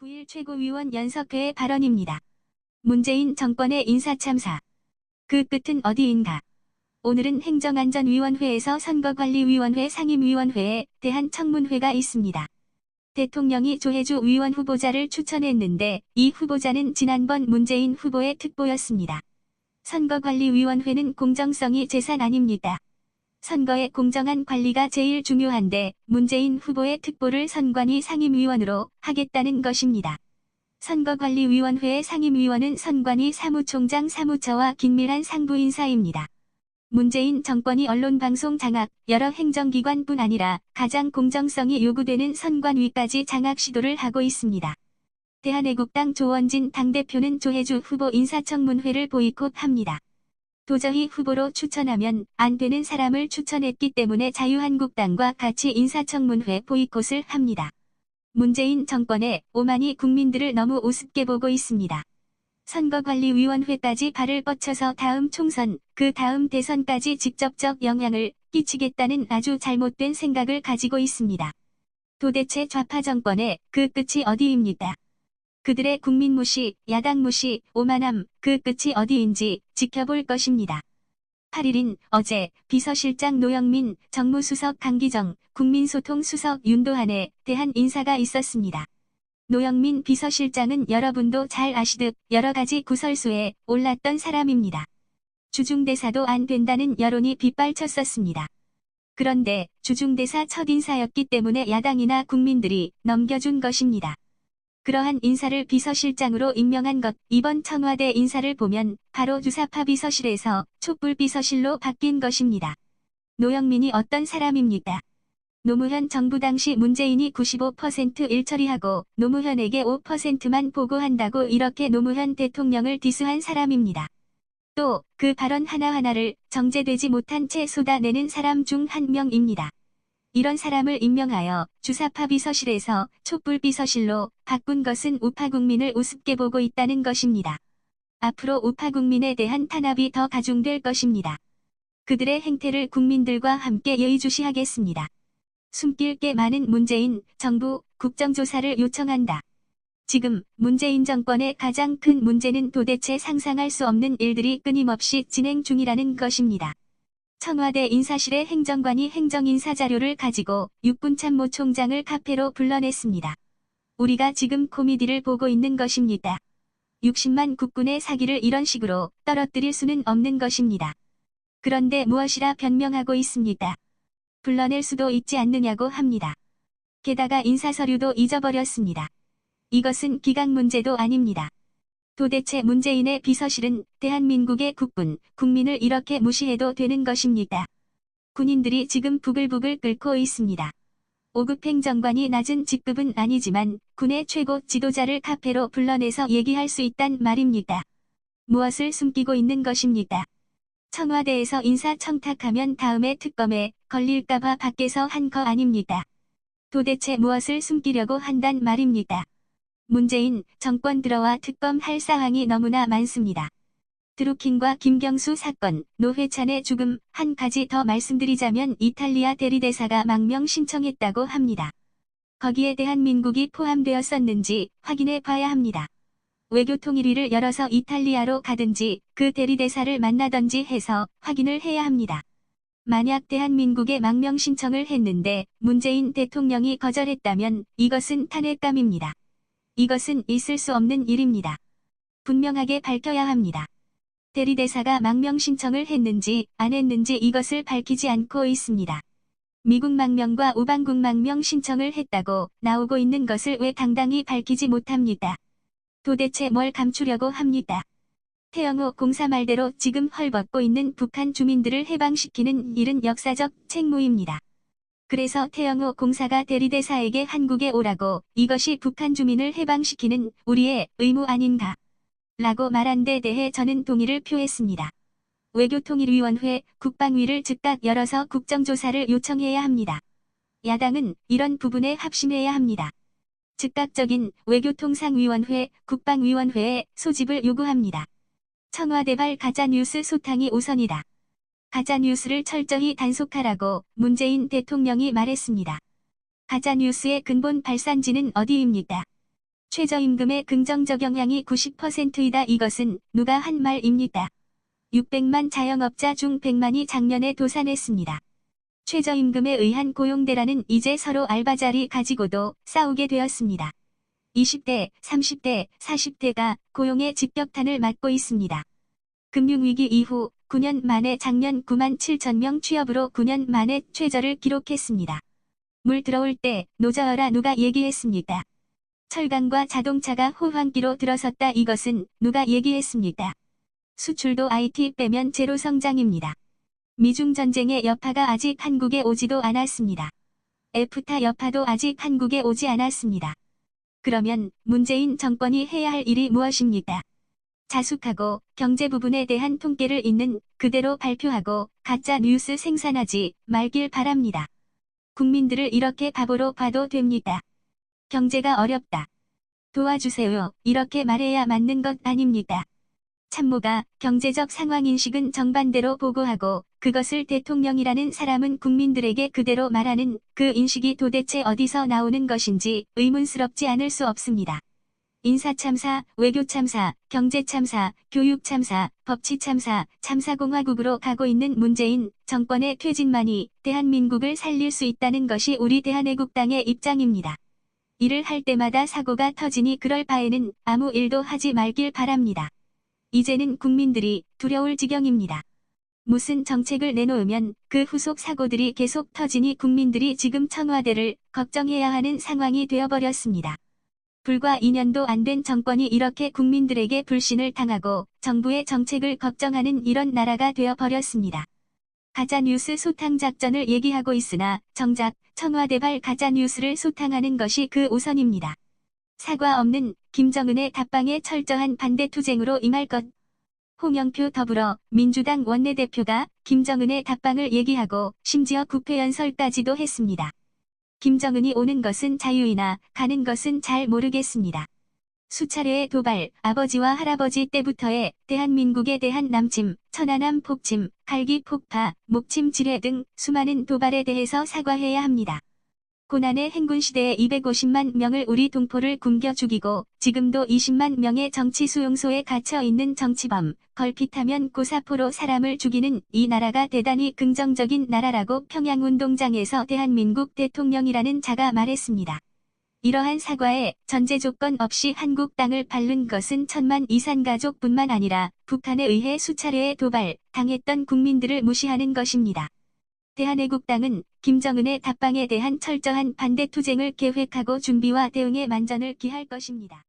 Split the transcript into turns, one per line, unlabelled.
9일 최고위원 연석회의 발언입니다. 문재인 정권의 인사참사. 그 끝은 어디인가? 오늘은 행정안전위원회에서 선거관리위원회 상임위원회에 대한 청문회가 있습니다. 대통령이 조혜주 위원 후보자를 추천했는데 이 후보자는 지난번 문재인 후보의 특보였습니다. 선거관리위원회는 공정성이 재산 아닙니다. 선거의 공정한 관리가 제일 중요한데 문재인 후보의 특보를 선관위 상임위원으로 하겠다는 것입니다. 선거관리위원회의 상임위원은 선관위 사무총장 사무처와 긴밀한 상부 인사입니다. 문재인 정권이 언론방송 장악, 여러 행정기관뿐 아니라 가장 공정성이 요구되는 선관위까지 장악 시도를 하고 있습니다. 대한애국당 조원진 당대표는 조혜주 후보 인사청문회를 보이콧합니다. 도저히 후보로 추천하면 안 되는 사람을 추천했기 때문에 자유한국당과 같이 인사청문회 보이콧을 합니다. 문재인 정권의 오만이 국민들을 너무 우습게 보고 있습니다. 선거관리위원회까지 발을 뻗쳐서 다음 총선, 그 다음 대선까지 직접적 영향을 끼치겠다는 아주 잘못된 생각을 가지고 있습니다. 도대체 좌파 정권의 그 끝이 어디입니까? 그들의 국민 무시, 야당 무시, 오만함, 그 끝이 어디인지 지켜볼 것입니다. 8일인 어제 비서실장 노영민, 정무수석 강기정, 국민소통수석 윤도한에 대한 인사가 있었습니다. 노영민 비서실장은 여러분도 잘 아시듯 여러 가지 구설수에 올랐던 사람입니다. 주중대사도 안 된다는 여론이 빗발쳤었습니다. 그런데 주중대사 첫 인사였기 때문에 야당이나 국민들이 넘겨준 것입니다. 그러한 인사를 비서실장으로 임명한 것, 이번 청와대 인사를 보면 바로 주사파 비서실에서 촛불 비서실로 바뀐 것입니다. 노영민이 어떤 사람입니까? 노무현 정부 당시 문재인이 95% 일처리하고 노무현에게 5%만 보고한다고 이렇게 노무현 대통령을 디스한 사람입니다. 또 그 발언 하나하나를 정제되지 못한 채 쏟아내는 사람 중 한 명입니다. 이런 사람을 임명하여 주사파 비서실에서 촛불 비서실로 바꾼 것은 우파 국민을 우습게 보고 있다는 것입니다. 앞으로 우파 국민에 대한 탄압이 더 가중될 것입니다. 그들의 행태를 국민들과 함께 예의주시하겠습니다. 숨길 게 많은 문재인 정부 국정조사를 요청한다. 지금 문재인 정권의 가장 큰 문제는 도대체 상상할 수 없는 일들이 끊임없이 진행 중이라는 것입니다. 청와대 인사실의 행정관이 행정인사 자료를 가지고 육군 참모총장을 카페로 불러냈습니다. 우리가 지금 코미디를 보고 있는 것입니다. 60만 국군의 사기를 이런 식으로 떨어뜨릴 수는 없는 것입니다. 그런데 무엇이라 변명하고 있습니까? 불러낼 수도 있지 않느냐고 합니다. 게다가 인사서류도 잊어버렸습니다. 이것은 기각 문제도 아닙니다. 도대체 문재인의 비서실은 대한민국의 국군, 국민을 이렇게 무시해도 되는 것입니까? 군인들이 지금 부글부글 끓고 있습니다. 5급 행정관이 낮은 직급은 아니지만 군의 최고 지도자를 카페로 불러내서 얘기할 수 있단 말입니까? 무엇을 숨기고 있는 것입니까? 청와대에서 인사청탁하면 다음에 특검에 걸릴까봐 밖에서 한 거 아닙니까? 도대체 무엇을 숨기려고 한단 말입니까? 문재인 정권 들어와 특검할 사항이 너무나 많습니다. 드루킹과 김경수 사건, 노회찬의 죽음, 한 가지 더 말씀드리자면 이탈리아 대리대사가 망명 신청했다고 합니다. 거기에 대한민국이 포함되었었는지 확인해 봐야 합니다. 외교통일위를 열어서 이탈리아로 가든지 그 대리대사를 만나든지 해서 확인을 해야 합니다. 만약 대한민국에 망명 신청을 했는데 문재인 대통령이 거절했다면 이것은 탄핵감입니다. 이것은 있을 수 없는 일입니다. 분명하게 밝혀야 합니다. 대리대사가 망명 신청을 했는지 안 했는지 이것을 밝히지 않고 있습니다. 미국 망명과 우방국 망명 신청을 했다고 나오고 있는 것을 왜 당당히 밝히지 못합니까? 도대체 뭘 감추려고 합니까? 태영호 공사 말대로 지금 헐벗고 있는 북한 주민들을 해방시키는 일은 역사적 책무입니다. 그래서 태영호 공사가 대리대사에게 한국에 오라고 이것이 북한 주민을 해방시키는 우리의 의무 아닌가? 라고 말한 데 대해 저는 동의를 표했습니다. 외교통일위원회, 국방위를 즉각 열어서 국정조사를 요청해야 합니다. 야당은 이런 부분에 합심해야 합니다. 즉각적인 외교통상위원회, 국방위원회의 소집을 요구합니다. 청와대발 가짜뉴스 소탕이 우선이다. 가짜뉴스를 철저히 단속하라고 문재인 대통령이 말했습니다. 가짜뉴스의 근본 발산지는 어디입니까? 최저임금의 긍정적 영향이 90%이다. 이것은 누가 한 말입니까? 600만 자영업자 중 100만이 작년에 도산했습니다. 최저임금에 의한 고용대란은 이제 서로 알바자리 가지고도 싸우게 되었습니다. 20대, 30대, 40대가 고용의 직격탄을 맞고 있습니다. 금융위기 이후 9년 만에 작년 9만 7천 명 취업으로 9년 만에 최저를 기록했습니다. 물 들어올 때 노져어라 누가 얘기했습니까? 철강과 자동차가 호황기로 들어섰다. 이것은 누가 얘기했습니까? 수출도 IT 빼면 제로 성장입니다. 미중 전쟁의 여파가 아직 한국에 오지도 않았습니다. 에프타 여파도 아직 한국에 오지 않았습니다. 그러면 문재인 정권이 해야 할 일이 무엇입니까? 자숙하고 경제 부분에 대한 통계를 있는 그대로 발표하고 가짜 뉴스 생산하지 말길 바랍니다. 국민들을 이렇게 바보로 봐도 됩니까? 경제가 어렵다. 도와주세요. 이렇게 말해야 맞는 것 아닙니까? 참모가 경제적 상황인식은 정반대로 보고하고 그것을 대통령이라는 사람은 국민들에게 그대로 말하는 그 인식이 도대체 어디서 나오는 것인지 의문스럽지 않을 수 없습니다. 인사참사, 외교참사, 경제참사, 교육참사, 법치참사, 참사공화국으로 가고 있는 문재인 정권의 퇴진만이 대한민국을 살릴 수 있다는 것이 우리 대한애국당의 입장입니다. 일을 할 때마다 사고가 터지니 그럴 바에는 아무 일도 하지 말길 바랍니다. 이제는 국민들이 두려울 지경입니다. 무슨 정책을 내놓으면 그 후속 사고들이 계속 터지니 국민들이 지금 청와대를 걱정해야 하는 상황이 되어버렸습니다. 불과 2년도 안 된 정권이 이렇게 국민들에게 불신을 당하고 정부의 정책을 걱정하는 이런 나라가 되어버렸습니다. 가짜뉴스 소탕 작전을 얘기하고 있으나 정작 청와대발 가짜뉴스를 소탕하는 것이 그 우선입니다. 사과 없는 김정은의 답방에 철저한 반대 투쟁으로 임할 것. 홍영표 더불어민주당 원내대표가 김정은의 답방을 얘기하고 심지어 국회연설까지도 했습니다. 김정은이 오는 것은 자유이나 가는 것은 잘 모르겠습니다. 수차례의 도발, 아버지와 할아버지 때부터의 대한민국에 대한 남침, 천안함 폭침, 갈기 폭파, 목침 지뢰 등 수많은 도발에 대해서 사과해야 합니다. 고난의 행군 시대에 250만 명을 우리 동포를 굶겨 죽이고 지금도 20만 명의 정치 수용소에 갇혀 있는 정치범, 걸핏하면 고사포로 사람을 죽이는 이 나라가 대단히 긍정적인 나라라고 평양운동장에서 대한민국 대통령이라는 자가 말했습니다. 이러한 사과에 전제 조건 없이 한국 땅을 밟는 것은 천만 이산가족뿐만 아니라 북한에 의해 수차례의 도발, 당했던 국민들을 무시하는 것입니다. 대한애국당은 김정은의 답방에 대한 철저한 반대 투쟁을 계획하고 준비와 대응에 만전을 기할 것입니다.